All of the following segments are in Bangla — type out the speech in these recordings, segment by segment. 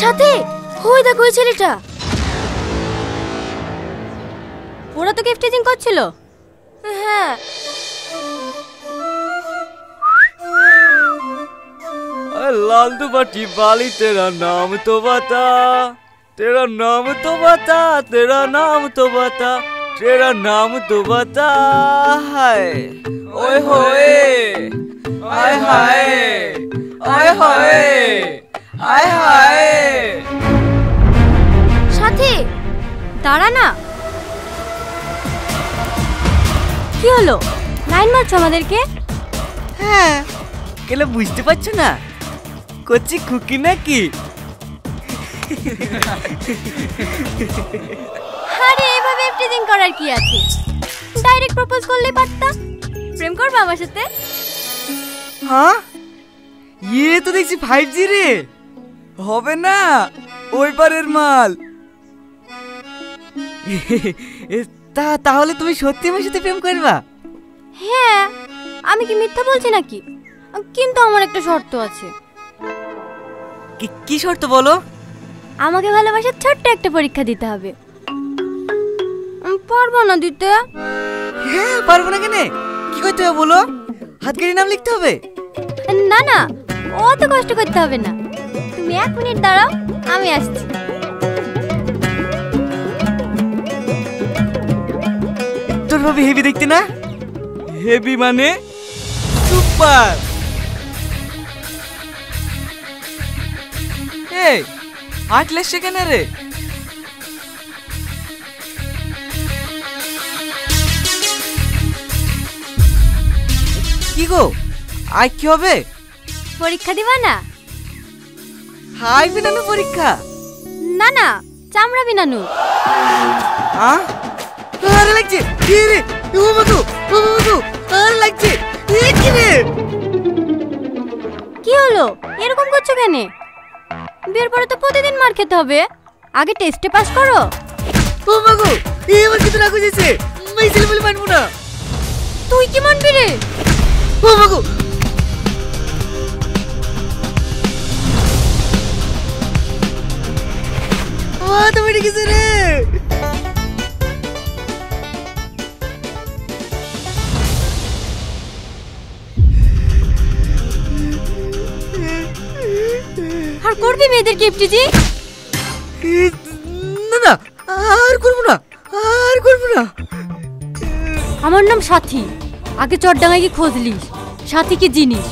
সাথে ওই দেখো ওই ছেলেটা, ওরা তো গিফটিং করছিল। হ্যাঁ लाल दुपट्टी वाली तेरा नाम तो बता, तेरा नाम तो बता, तेरा नाम तो बता, तेरा नाम तो बता। हाय ओए होए, हाय हाय, हाय हाय, हाय हाय। সাথী দাঁড়া না, কি হলো? লাইন মারছো আমাদেরকে? হ্যাঁ, কেলে বুঝতে পারছো না করছি খুকি নাকি? আরে এভাবে এফটিজিং করার কি আছে, ডাইরেক্ট প্রপোজ করলেই পারতা। প্রেম করবে আমার সাথে? হ্যাঁ, ये तो দেখছি 5G রে, হবে না ওই পারের মাল। তাহলে তুমি সত্যি আমার সাথে প্রেম করবা? হ্যাঁ, আমি কি মিথ্যা বলছি নাকি? কিন্তু আমার একটা শর্ত আছে। কি শর্ত বলো? আমাকে ভালোবাসার ছোট্ট একটা পরীক্ষা দিতে হবে। পারবো না দিতে? হ্যাঁ পারবো না কেন, কি করতে হবে বলো? হাত কেটে নাম লিখতে হবে? না না, অত কষ্ট করতে হবে না। তুমি 1 মিনিট দাঁড়াও, আমি আসছি। তোর ভাবে হেভি দেখতে না? হেভি মানে সুপার। এই আটলে সেখানে রে, কি গো আজ কি হবে? পরীক্ষা দিবা না? হাই বিনানু পরীক্ষা? না না, চামড়া বিনানু। আরে লাগছে কি রে? ও বাবু, ও বাবু, আরে লাগছে কি রে? কি হলো এরকম করছো কেন? বিয়ের পরে তো প্রতিদিন মার খেতে হবে, আগে টেস্টে পাস করো। ও বাবু, এই আমার কিতো রাগ হয়েছে, আমি ছেলে বলে মানবো না। তুই কি মানবি রে? ও বাবু, তুমি কিছু রে। আর করবি মেয়েদের গিফটিজি? না না, আর করবো না, আর করবো না। আমার নাম সাথী, আগে চটডাঙ্গায় গিয়ে খোঁজ লিস সাথী কি জিনিস,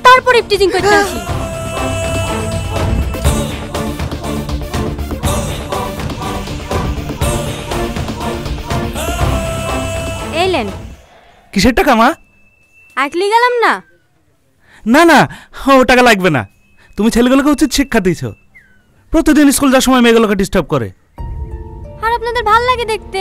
তারপর গিফটিজিং করতে আসি। এলেন কিসের টাকা মা? আটলি গেলাম না। না না, ও টাকা লাগবে না। তুমি ছেলেগুলোকে উচিত শিক্ষা দিয়েছ, প্রতিদিন স্কুল যাওয়ার সময় মেয়েগুলোকে ডিস্টার্ব করে। আর আপনাদের ভাল লাগে দেখতে।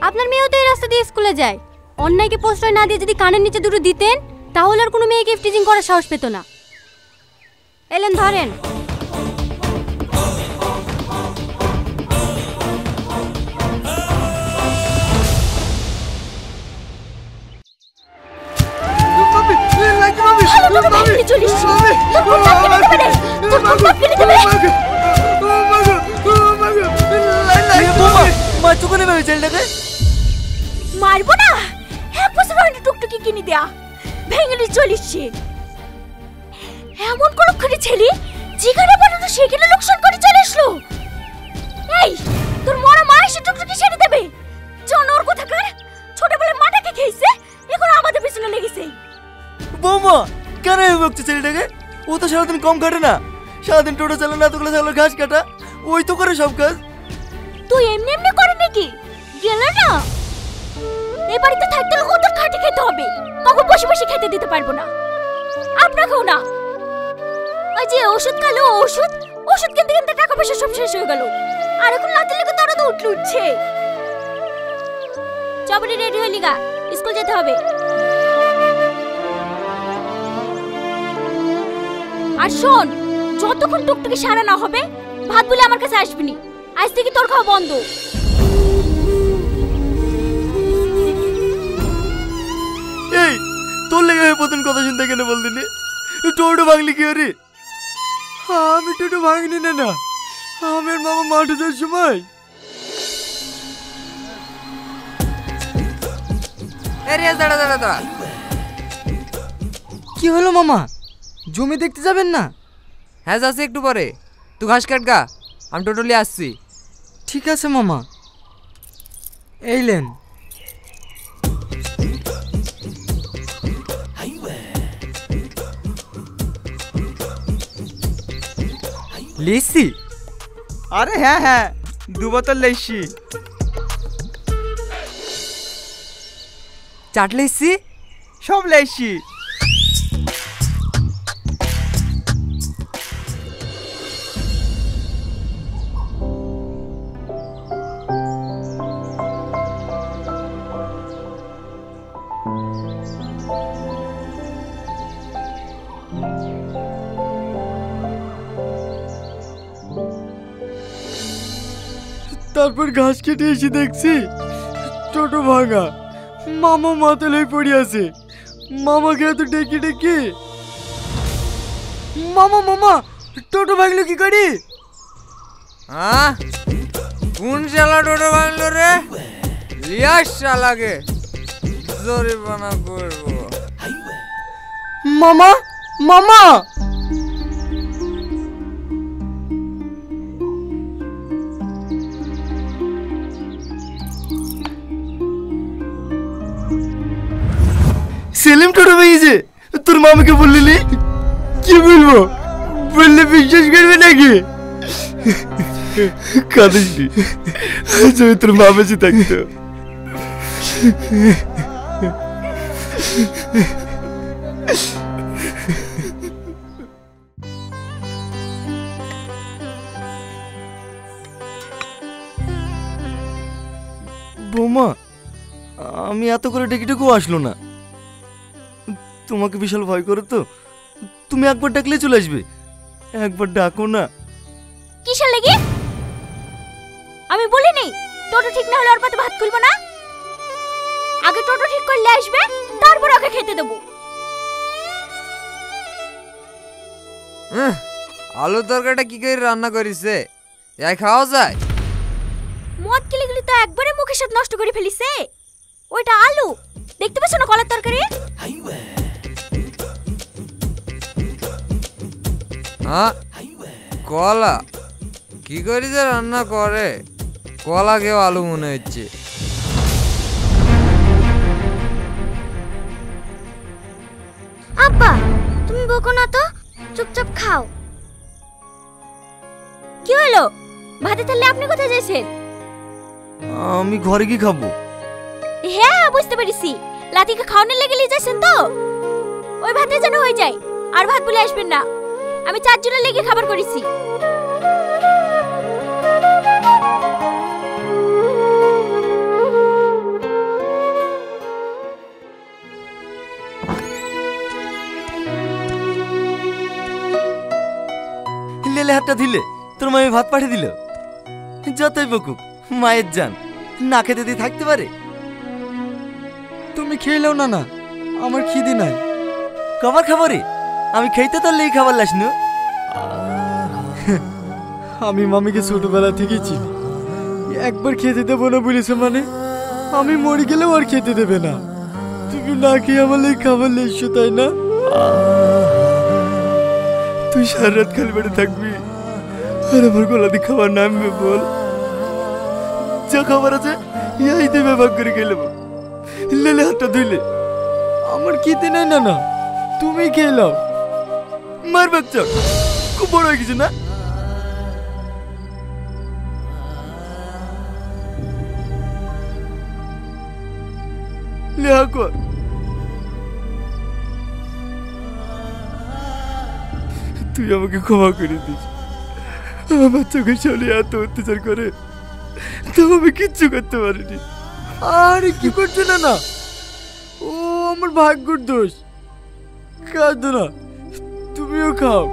আপনার মেয়েও তো এই রাস্তা দিয়ে স্কুলে যায়, অন্যায়কে প্রশ্রয় না দিয়ে যদি কানের নিচে দুটো দিতেন তাহলে আর কোনো মেয়েকে গিফটিজিং করার সাহস পেত না। এলেন ধরেন। মারবো না, 1 বছর হয়নি টুকটুকি কিনে দেয়া, ভেঙে চলিসছে। এমন কলক্ষণী ছেলে যেখানে বানানো সেখানে লোকসান করে চলে আসলো। এই তোর মরা মা এসে টুকটুকি ছেড়ে দেবে। জনর কোথাকার, ছোটবেলায় মাটাকে খেয়েছে, এখন আমাদের পিছনে লেগেছে। বৌমা কেন বকছে ছেলেটাকে? ও তো সারাদিন কম কাটে না, সারাদিন টোটো চালানো, এতগুলো চালানো, ঘাস কাটা, ওই তো করে সব কাজ। তুই এমনি এমনি করে নাকি? গেলে না, এই বাড়িতে থাকতে হলে ওদের খাটে খেতে হবে, কাউকে বসে বসে খেতে দিতে পারবো না। আপনাকেও না। ওই যে ওষুধ খালো, ওষুধ কিনতে কিনতে টাকা পয়সা সব শেষ হয়ে গেল, আর এখন লাতি লেগে তারা তো উঠছে। চবড়ি রেডি হয়ে লিগা, স্কুল যেতে হবে। আর শোন, যতক্ষণ টুকটুকি সারা না হবে ভাত বলে আমার কাছে আসবি নি। আজ থেকে তোর খাওয়া বন্ধ। বললি নি টোটো ভাঙলি কি রে? আমি টোটো ভাঙিনি না না, আমার মামা মাঠে যাওয়ার সময়। দাঁড়া দাঁড়া দাঁড়া, কি হলো মামা, জমি দেখতে যাবেন না? হ্যাঁ যাচ্ছি একটু পরে, তুই ঘাস কাট গা, আমি টোটালি আসছি। ঠিক আছে মামা, এইলেন। লিসি? আরে হ্যাঁ হ্যাঁ, 2 বোতল লিসি। চাট লিসি? সব লিসি। তারপর ঘাস কেটে এসে দেখছি টোটো ভাঙা, মামা মাথায় পড়ে আছে। মামাকে এত ডেকে ডেকে, মামা মামা টোটো ভাঙলো কি করি? হ্যাঁ, কোন শালা টোটো ভাঙলো রে? লিয়াস শালাকে জরিমানা করবো। মামা মামা, সেলিম টোটো ভেঙেছে, তোর মামাকে বললি? কি বলবো, বললে বিশ্বাস করবে নাকি? কাঁদিস নি, যদি তোর মা বেঁচে থাকতো। বৌমা, আমি এত করে ডেকে ডেকেও আসলো না। তোমাকে বিশাল ভয় করে তো, তুমি একবার ডাকলে চলে আসবে, একবার ডাকো না। কিসের লাগি? আমি বলিনি টোটো ঠিক না হলে ওর পাতে ভাত খুলবো না। আগে টোটো ঠিক করলে আসবে, তারপর ওকে খেতে দেবো। আলু তরকারিটা কি করে রান্না করিছে, যাই খাওয়া যায়? মদ গিলে গিলে তো একবারে মুখের সাথে নষ্ট করে ফেলিছে। ওইটা আলু, দেখতে পাচ্ছ না কলার তরকারি? হ্যাঁ, কলা কি করি যে রান্না করে, কলা কেউ আলু মনে হচ্ছে। আব্বা তুমি বকো না তো, চুপচাপ খাও। কি হলো, ভাতে তাহলে আপনি কোথায় যাচ্ছেন? আমি ঘরে কি খাবো? হ্যাঁ বুঝতে পেরেছি, লাতিকে খাওয়ানোর লেগে নিয়ে যাচ্ছেন তো। ওই ভাতে যেন হয়ে যায়, আর ভাত বলে আসবেন না। আমি 4 জনের লেগে খাবার করেছি। লেলে হাতটা দিলে, তোর মামি ভাত পাঠিয়ে দিল। যতই বকুক, মায়ের জান না খেতে দিয়ে থাকতে পারে? তুমি খেলেও না না, আমার খিদে নাই। খাবার খাবারে আমি খাইতে তোর লেগে খাবার লাসনু। আমি মামিকে ছোটবেলা থেকেই চিনি, একবার খেতে দেবো না বলেছে মানে আমি মরে গেলেও আর খেতে দেবে না। তুমি না খেয়ে আমার লেগে খাবার লেসছো, তাই না? তুই সারা রাত খালি বেড়ে থাকবি আর আমার গলা দিয়ে খাবার নামবে? বল, যা খাবার আছে এই দেবে ভাগ করে খেয়ে নেবো। লেলে হাতটা ধুইলে। আমার খিদে নাই না না, তুমি খেয়ে নাও। মার বাচ্চা খুব বড় হয়ে গেছে না? লেহা কর। তুই আমাকে ক্ষমা করে দিস। আমার চোখের সামনে এত অত্যাচার করে, তো আমি কিচ্ছু করতে পারিনি। আরে কি করছো না না, ও আমার ভাগ্যর দোষ। কাঁদো না, তুমিও খাও।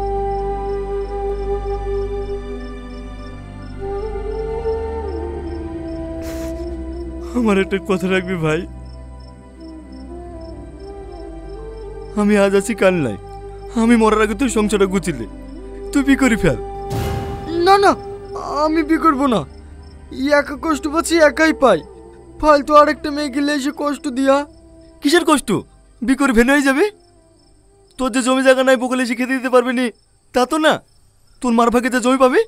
আমার একটা কথা রাখবি ভাই? আমি আজ আছি কাল নাই। আমি মরার আগে তুই সংসারটা গুছিলে তুই বি করে ফেল। না না, আমি বি করবো না। একা কষ্ট পাচ্ছি, একাই পাই। ফালতু আরেকটা মেয়ে গেলে এসে কষ্ট দিয়া। কিসের কষ্ট? বি করে ভেনে হয়ে যাবে। তোর যে জমি জায়গা নাই বকলে এসে খেতে দিতে পারবে নি তা তো না। তোর মার ভাগে যে জমি পাবে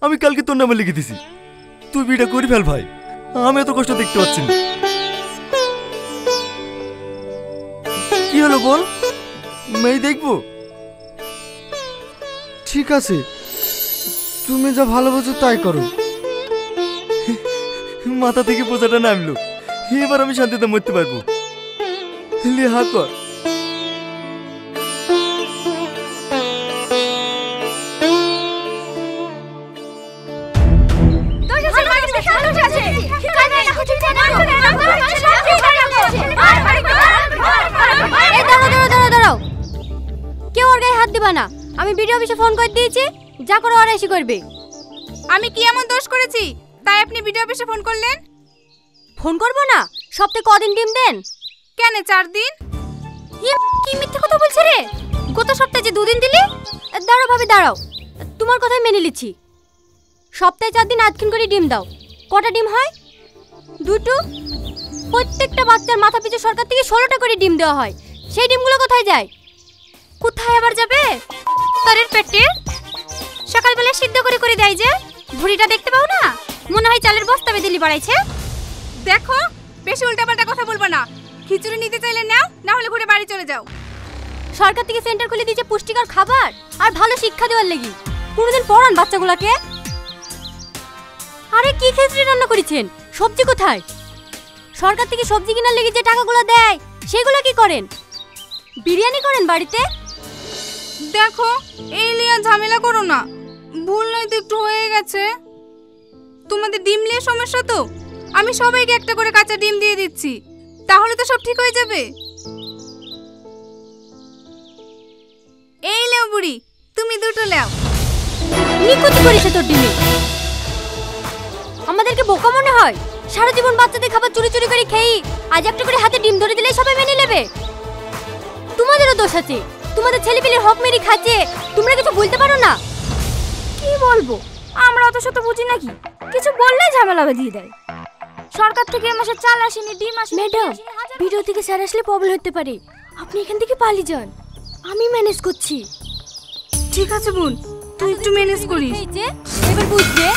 আমি কালকে তোর নামে লিখে দিছি। তুই বিটা করে ফেল ভাই, আমি এত কষ্ট দেখতে পাচ্ছি না। কি হলো বল? মেয়ে দেখবো? ঠিক আছে, তুমি যা ভালোবাসো তাই করো। মাথা থেকে বোঝাটা নামলো, এবার আমি শান্তিতে মরতে পারবো। হা কর। দাঁড়াও, কেউ ওর গায়ে হাত দিবা না। আমি ভিডিও অফিসে ফোন করে দিয়েছি, যা করে ওরা এসে করবে। আমি কি এমন দোষ করেছি তাই আপনি ভিডিও অফিসে ফোন করলেন? ফোন করবো না? সপ্তাহে কদিন ডিম দেন? কেন 4 দিন? কি মিথ্যে কথা বলছে রে? গত সপ্তাহে যে 2 দিন দিলি। দাঁড়াও ভাবি, দাঁড়াও, তোমার কথাই মেনে নিচ্ছি। সপ্তাহে 4 দিন আধখিন করে ডিম দাও। কটা ডিম হয়? 2টো। প্রত্যেকটা বাচ্চার মাথা পিছু সরকার থেকে 16টা করে ডিম দেওয়া হয়। সেই ডিমগুলো কোথায় যায়? কোথায় আবার যাবে? তারের পেটে সকালবেলা সিদ্ধ করে করে দেয় যে, ভুড়িটা দেখতে পাও না? মনে হয় চালের বস্তা বেদিলি বাড়াইছে। দেখো, বেশি উল্টাপাল্টা কথা বলবো না। খিচুড়ি নিতে চাইলে নাও, না হলে ঘুরে বাড়ি চলে যাও। সরকার থেকে সেন্টার খুলে দিয়েছে পুষ্টিকর খাবার আর ভালো শিক্ষা দেওয়ার লাগি। কোনোদিন পড়ান বাচ্চাগুলোকে? আরে কি খিচুড়ি রান্না করেছেন? সবজি কোথায়? সরকার থেকে সবজি কেনার লেগে যে টাকাগুলো দেয় সেগুলো কি করেন? বিরিয়ানি করেন বাড়িতে? দেখো, এই লিয়া ঝামেলা করো না। ভুল নয়তো একটু হয়ে গেছে। তোমাদের ডিম নিয়ে সমস্যা তো? আমি সবাইকে একটা করে কাঁচা ডিম দিয়ে দিচ্ছি, তাহলে তো সব ঠিক হয়ে যাবে। এই লেও বুড়ি, তুমি 2টো লেও। নিকুচি করিস তোর ডিমে। আমাদেরকে বোকা মনে হয়? সারা জীবন বাচ্চাদের খাবার চুরি চুরি করে খেয়ে আজ একটা করে হাতে ডিম ধরে দিলে সবাই মেনে নেবে? তোমাদেরও দোষ আছে। তোমাদের ছেলেপিলের হক মেরে খাচ্ছে, তোমরা কিছু বলতে পারো না? কি বলবো, আমরা অত শত বুঝি নাকি? কিছু বললেই ঝামেলা বেঁধিয়ে দেয়। সরকার থেকে এ মাসে চাল আসেনি, ডিম আসেনি। ম্যাডাম, ভিডিও থেকে স্যার আসলে প্রবলেম হতে পারে। আপনি এখান থেকে পালিয়ে যান, আমি ম্যানেজ করছি। ঠিক আছে বোন, তুই একটু ম্যানেজ করিস। এবার বুঝবে।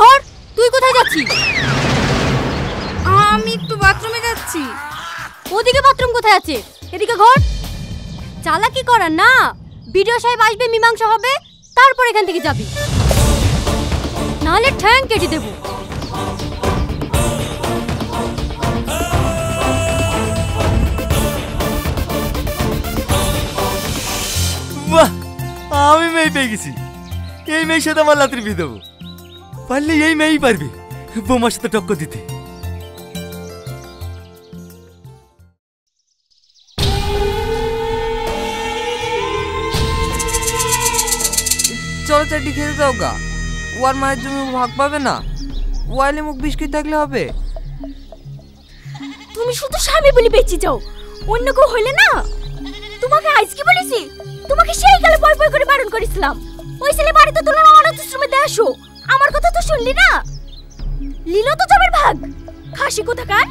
ঘর, তুই কোথায় যাচ্ছিস? আমি একটু বাথরুমে যাচ্ছি। ওদিকে বাথরুম কোথায় আছে? এদিকে ঘর। চালাকি করার না, ভিডিও সাহেব আসবে, মীমাংসা হবে, তারপর এখান থেকে যাবি, নাহলে ঠ্যাং কেটে দেবো। বাহ, আমি মেয়ে পেয়ে গেছি। এই মেয়ের সাথে আমার লাতির বিয়ে দেবো। পারলে এই মেয়েই পারবে বোমার সাথে টক্কর দিতে। চলো চারটি খেতে যাও গা। ওয়ার মায়ের জমি ভাগ পাবে না। ওয়াইলে মুখ বিস্কিট থাকলে হবে। তুমি শুধু স্বামী বলে বেঁচে যাও, অন্য কেউ হইলে না। তোমাকে আজ কি বলেছি? তোমাকে সেই কালে পয় পয় করে বারণ করেছিলাম। ওই ছেলে বাড়িতে তোলার অনাথ আশ্রমে দিয়ে আসো। আমার কথা তো শুনলি না। লীলা তো জমির ভাগ, খাসি কোথাকার।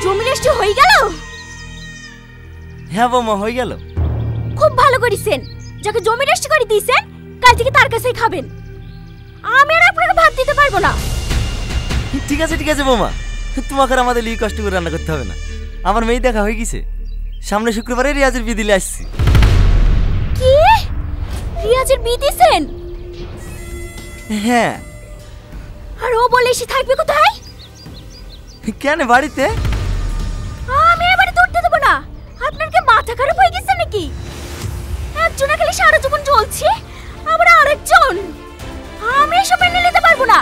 জমি রেস্টি হয়ে গেল? হ্যাঁ বৌমা, হয়ে গেল। খুব ভালো করেছেন। যাকে জমি রেস্টি করে দিয়েছেন, কাল থেকে তার কাছেই খাবেন। আমি আর আপনাকে ভাত দিতে পারবো না। ঠিক আছে ঠিক আছে বৌমা, তোমাকে আর আমাদের লিয়ে কষ্ট করে রান্না করতে হবে না। আমার মেয়ে দেখা হয়ে গেছে। সামনে শুক্রবারে রিয়াজের বিয়ে দিলে আসছি। কি? রিয়াজের বিয়ে দিয়েছেন? হ্যাঁ। আর ও বলে এসে থাকবে কোথায়? কেন, বাড়িতে। আমি এ বাড়িতে উঠতে দেবো না। আপনার কি মাথা খারাপ হয়ে গেছে নাকি? একজন খালি সারা জীবন চলছে, আবার আরেকজন। আমি এসব মেনে নিতে পারবো না।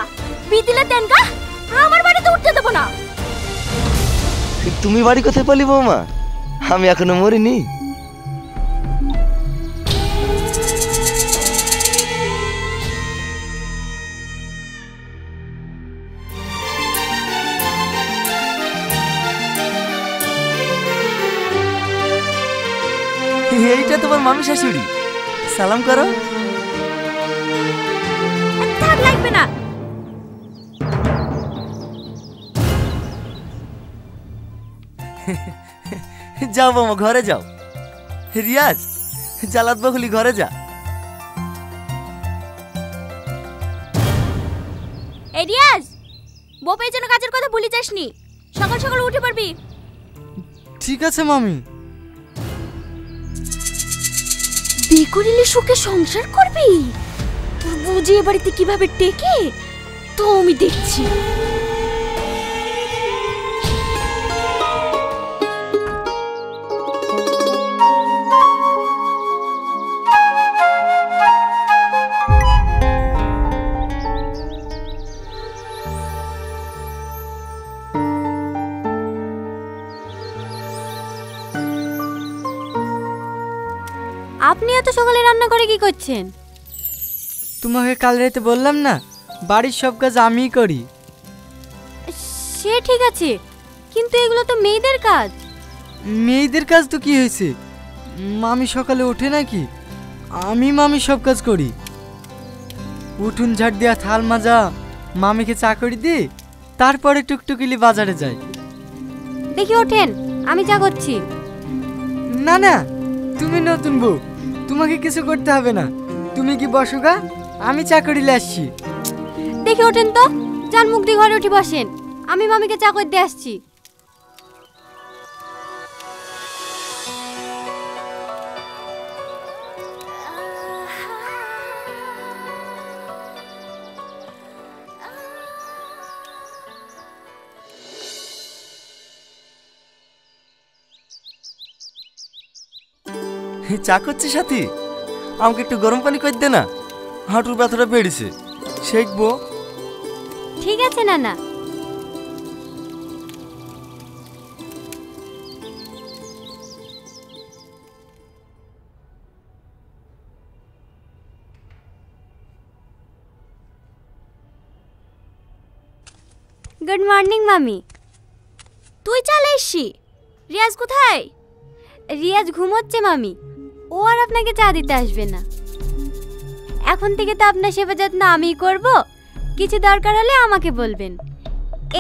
বিয়ে দিলে দেন গা, আমার বাড়িতে উঠতে দেবো না। তুমি বাড়ি কোথায় পালি বৌমা? আমি এখনো মরিনি। তোমার মামি শাশুড়ি, সালাম করো। থাক, লাগবে না। যাও মামা, ঘরে যাও। রিয়াজ, জালাত বকুলি ঘরে যা। এই রিয়াজ, বউপের জন্য কাজের কথা ভুলে যাসনি, সকাল সকাল উঠে পড়বি। ঠিক আছে মামি। বিয়ে করিলে সুখে সংসার করবি? তোর বুঝে এ বাড়িতে কিভাবে টেকে তো আমি দেখছি। আপনি এত সকালে রান্না করে কি করছেন? তোমাকে কাল রাতে বললাম না, বাড়ির সব কাজ আমিই করি। সে ঠিক আছে, কিন্তু এগুলো তো মেয়েদের কাজ। মেয়েদের কাজ তো কি হয়েছে, মামি সকালে ওঠে নাকি? আমি মামি সব কাজ করি। উঠুন ঝাড় দেওয়া, থাল মাজা, মামিকে চা করে দি, তারপরে টুকটুকিলি বাজারে যাই। দেখি ওঠেন, আমি চা করছি। না না, তুমি নতুন বউ, তোমাকে কিছু করতে হবে না। তুমি কি বসো গা, আমি চা করিলে আসছি। দেখি ওঠেন তো, যান মুখ দিয়ে ঘরে উঠে বসেন, আমি মামিকে চা করতে আসছি। চা করছি সাথী, আমাকে একটু গরম পানি করে দে না, হাঁটুর ব্যথাটা বেড়েছে, শেখবো। ঠিক আছে নানা। গুড মর্নিং মামি। তুই চলে এসছি। রিয়াজ কোথায়? রিয়াজ ঘুমোচ্ছে মামি, ও আর আপনাকে চা দিতে আসবে না। এখন থেকে তো আপনার সেবা যত্ন আমিই করব, কিছু দরকার হলে আমাকে বলবেন।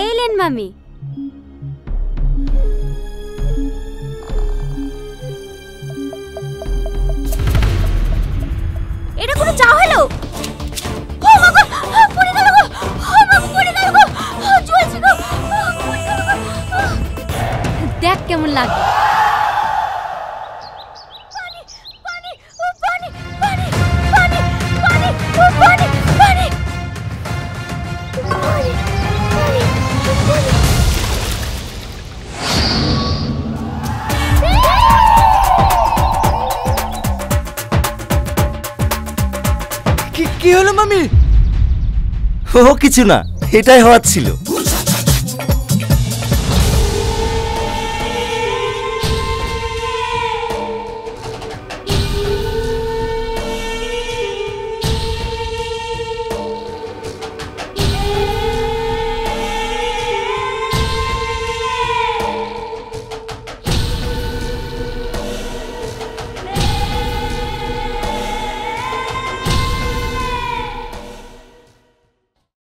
এইলেন মামি। এটা কোনো চা হলো? ও বাবা, পড়ে গেল গো, ও বাবা, পড়ে গেল গো, জ্বলছে গো, পড়ে গেল গো। দেখ কেমন লাগে। কি হলো মামি? ও কিছু না, এটাই হওয়ার ছিল।